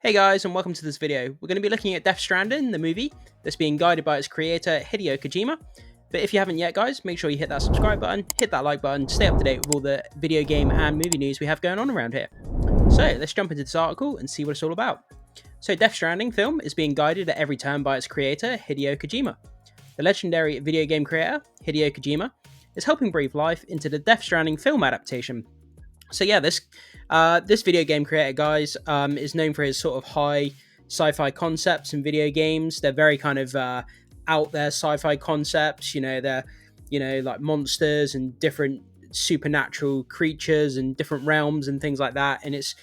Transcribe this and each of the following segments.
Hey guys, and welcome to this video. We're going to be looking at Death Stranding, the movie that's being guided by its creator Hideo Kojima. But if you haven't yet, guys, make sure you hit that subscribe button, hit that like button, stay up to date with all the video game and movie news we have going on around here. So let's jump into this article and see what it's all about. So Death Stranding film is being guided at every turn by its creator Hideo Kojima. The legendary video game creator Hideo Kojima is helping breathe life into the Death Stranding film adaptation. So yeah, this video game creator, guys, is known for his sort of high sci-fi concepts in video games. They're very kind of out there sci-fi concepts. They're like monsters and different supernatural creatures and different realms and things like that. And it's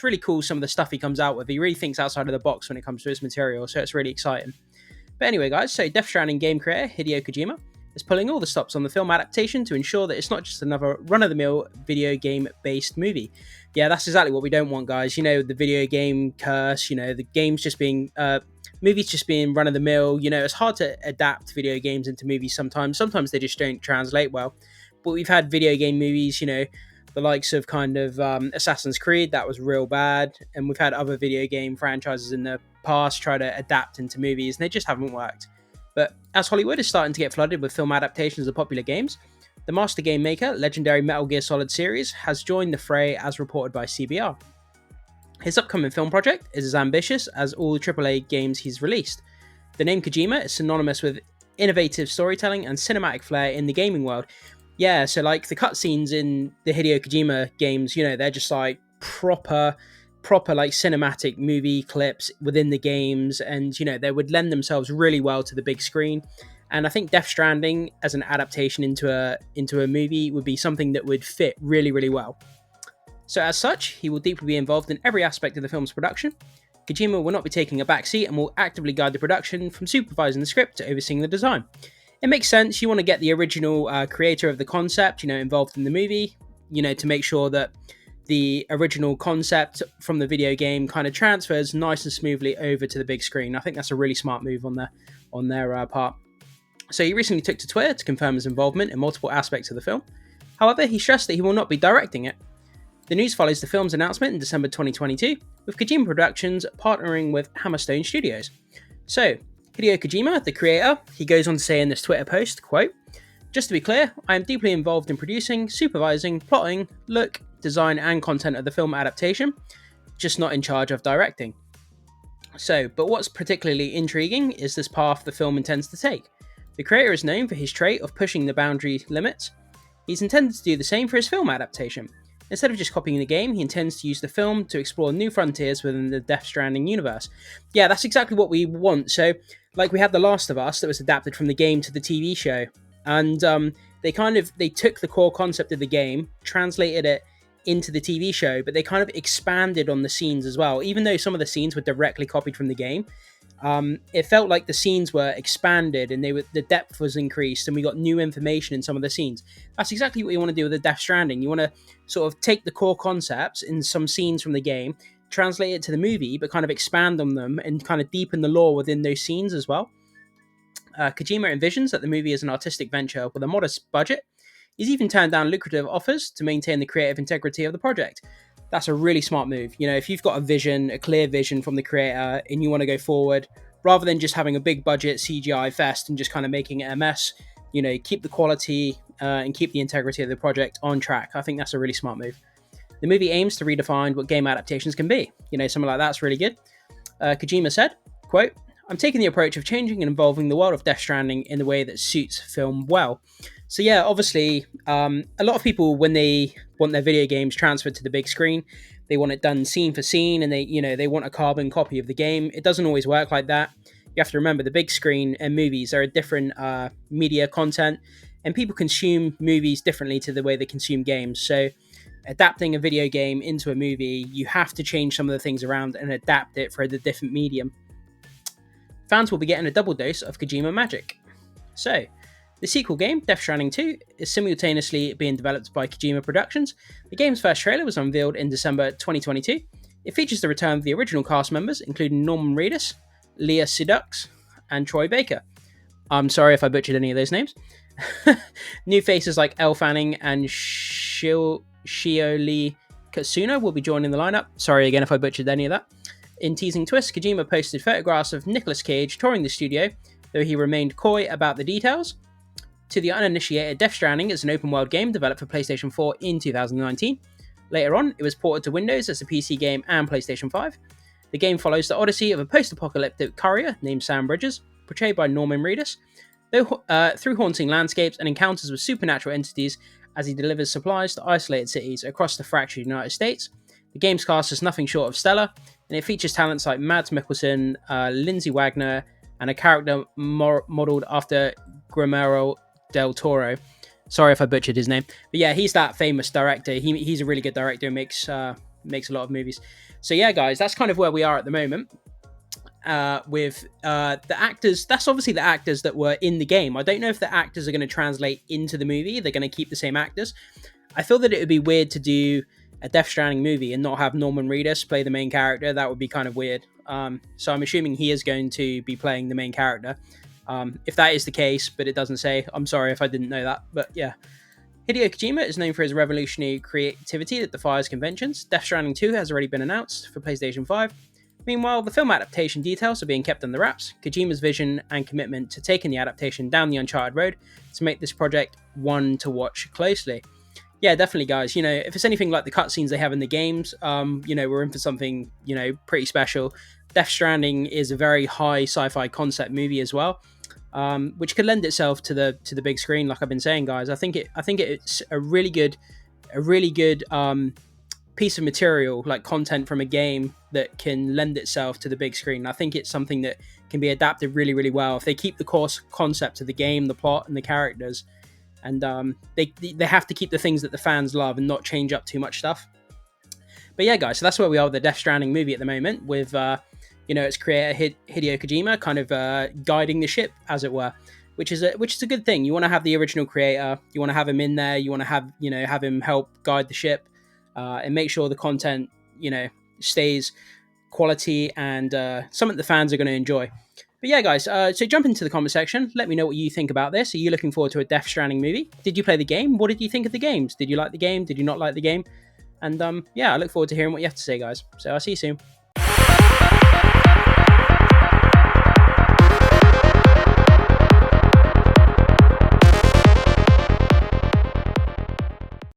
really cool, some of the stuff he comes out with. He really thinks outside of the box when it comes to his material, so it's really exciting. But anyway, guys, so Death Stranding game creator Hideo Kojima is pulling all the stops on the film adaptation to ensure that it's not just another run-of-the-mill video game-based movie. Yeah, that's exactly what we don't want, guys. The video game curse, the games just being... movies just being run-of-the-mill. It's hard to adapt video games into movies sometimes. Sometimes they just don't translate well. But we've had video game movies, the likes of kind of Assassin's Creed, that was real bad. And we've had other video game franchises in the past try to adapt into movies, and they just haven't worked. But as Hollywood is starting to get flooded with film adaptations of popular games, the master game maker, legendary Metal Gear Solid series, has joined the fray as reported by CBR. His upcoming film project is as ambitious as all the AAA games he's released. The name Kojima is synonymous with innovative storytelling and cinematic flair in the gaming world. Yeah, so like the cutscenes in the Hideo Kojima games, they're just like proper like cinematic movie clips within the games, and they would lend themselves really well to the big screen. And I think Death Stranding as an adaptation into a movie would be something that would fit really, really well. So as such, he will deeply be involved in every aspect of the film's production. Kojima will not be taking a backseat and will actively guide the production, from supervising the script to overseeing the design. It makes sense. You want to get the original creator of the concept, involved in the movie, to make sure that the original concept from the video game kind of transfers nice and smoothly over to the big screen. I think that's a really smart move on their part. So he recently took to Twitter to confirm his involvement in multiple aspects of the film. However, he stressed that he will not be directing it. The news follows the film's announcement in December 2022, with Kojima Productions partnering with Hammerstone Studios. So, Hideo Kojima, the creator, he goes on to say in this Twitter post, quote, "Just to be clear, I am deeply involved in producing, supervising, plotting, look, design and content of the film adaptation, just not in charge of directing." But what's particularly intriguing is this path the film intends to take. The creator is known for his trait of pushing the boundary limits. He's intended to do the same for his film adaptation. Instead of just copying the game, he intends to use the film to explore new frontiers within the Death Stranding universe. Yeah, that's exactly what we want. So, like we had The Last of Us that was adapted from the game to the TV show, and they took the core concept of the game, translated it into the TV show, but they kind of expanded on the scenes as well. Even though some of the scenes were directly copied from the game, it felt like the scenes were expanded and the depth was increased, and we got new information in some of the scenes. That's exactly what you want to do with the Death Stranding. You want to sort of take the core concepts in some scenes from the game, translate it to the movie, but kind of expand on them and kind of deepen the lore within those scenes as well. Kojima envisions that the movie is an artistic venture with a modest budget. He's even turned down lucrative offers to maintain the creative integrity of the project. That's a really smart move. If you've got a clear vision from the creator, and you want to go forward, rather than just having a big budget CGI fest and just kind of making it a mess, keep the quality and keep the integrity of the project on track. I think that's a really smart move. The movie aims to redefine what game adaptations can be. Something like that's really good. Kojima said, quote, "I'm taking the approach of changing and involving the world of Death Stranding in the way that suits film well." So yeah, obviously, a lot of people, when they want their video games transferred to the big screen, they want it done scene for scene, and they want a carbon copy of the game. It doesn't always work like that. You have to remember, the big screen and movies are a different media content, and people consume movies differently to the way they consume games. So adapting a video game into a movie, you have to change some of the things around and adapt it for the different medium. Fans will be getting a double dose of Kojima magic. So, the sequel game, Death Stranding 2, is simultaneously being developed by Kojima Productions. The game's first trailer was unveiled in December 2022. It features the return of the original cast members, including Norman Reedus, Leah Sedux, and Troy Baker. I'm sorry if I butchered any of those names. New faces like Elle Fanning and Shioli Katsuno will be joining the lineup. Sorry again if I butchered any of that. In teasing twists, Kojima posted photographs of Nicolas Cage touring the studio, though he remained coy about the details. To the uninitiated, Death Stranding is an open-world game developed for PlayStation 4 in 2019. Later on, it was ported to Windows as a PC game and PlayStation 5. The game follows the odyssey of a post-apocalyptic courier named Sam Bridges, portrayed by Norman Reedus, through haunting landscapes and encounters with supernatural entities as he delivers supplies to isolated cities across the fractured United States. The game's cast is nothing short of stellar, and it features talents like Mads Mikkelsen, Lindsay Wagner, and a character modelled after Guillermo del Toro. Sorry if I butchered his name, but yeah, he's that famous director. He's a really good director and makes a lot of movies. So yeah, guys, that's kind of where we are at the moment. With the actors, that's obviously the actors that were in the game. I don't know if the actors are going to translate into the movie. They're going to keep the same actors. I feel that it would be weird to do a Death Stranding movie and not have Norman Reedus play the main character. That would be kind of weird. So I'm assuming he is going to be playing the main character. If that is the case, but it doesn't say, I'm sorry if I didn't know that. But yeah. Hideo Kojima is known for his revolutionary creativity that defies conventions. Death Stranding 2 has already been announced for PlayStation 5. Meanwhile, the film adaptation details are being kept under wraps. Kojima's vision and commitment to taking the adaptation down the uncharted road to make this project one to watch closely. Yeah, definitely, guys. You know, if it's anything like the cutscenes they have in the games, you know, we're in for something, you know, pretty special. Death Stranding is a very high sci-fi concept movie as well, which could lend itself to the big screen. Like I've been saying, guys, I think it's a really good piece of material, like content from a game that can lend itself to the big screen. I think it's something that can be adapted really, really well if they keep the core concept of the game, the plot, and the characters. And they have to keep the things that the fans love and not change up too much stuff. But yeah, guys, so that's where we are with the Death Stranding movie at the moment, with you know, its creator Hideo Kojima kind of guiding the ship, as it were, which is a good thing. You want to have the original creator, you want to have him in there, you want to have him help guide the ship and make sure the content, you know, stays quality and something the fans are going to enjoy. But yeah, guys, so jump into the comment section. Let me know what you think about this. Are you looking forward to a Death Stranding movie? Did you play the game? What did you think of the games? Did you like the game? Did you not like the game? And yeah, I look forward to hearing what you have to say, guys. So I'll see you soon.